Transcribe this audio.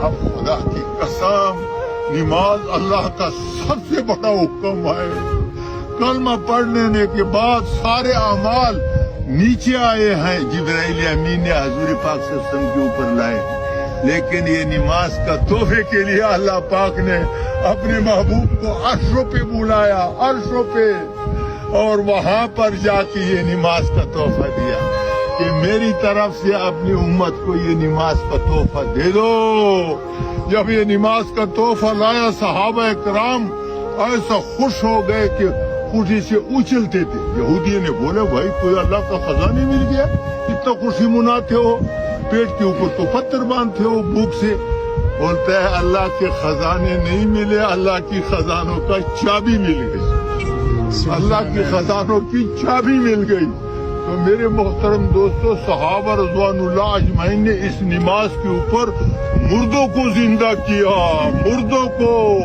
اب خدا کی قسم نماز اللہ کا سب سے بڑا حکم ہے. کلمہ پڑھنے کے بعد سارے اعمال نیچے آئے ہیں، جبرائیل امین نے حضور پاک صلی اللہ علیہ وسلم کے اوپر لائے، لیکن یہ نماز کا تحفے کے لیے اللہ پاک نے اپنے محبوب کو عرشوں پہ بلایا، عرشوں پہ، اور وہاں پر جا کے یہ نماز کا تحفہ دیا کہ میری طرف سے اپنی امت کو یہ نماز کا تحفہ دے دو. جب یہ نماز کا تحفہ لایا صحابہ کرام ایسا خوش ہو گئے کہ خوشی سے اچھلتے تھے. یہودی نے بولے بھائی کوئی اللہ کا خزانہ مل گیا، اتنا خوشی مناتے ہو، پیٹ کے اوپر تو پتھر باندھتے ہو بھوک سے. بولتا ہے اللہ کے خزانے نہیں ملے، اللہ کی خزانوں کا چابی مل گئی، اللہ کی خزانوں کی چابی مل گئی. تو میرے محترم دوستو، صحابہ رضوان اللہ اجمعین نے اس نماز کے اوپر مردوں کو زندہ کیا، مردوں کو.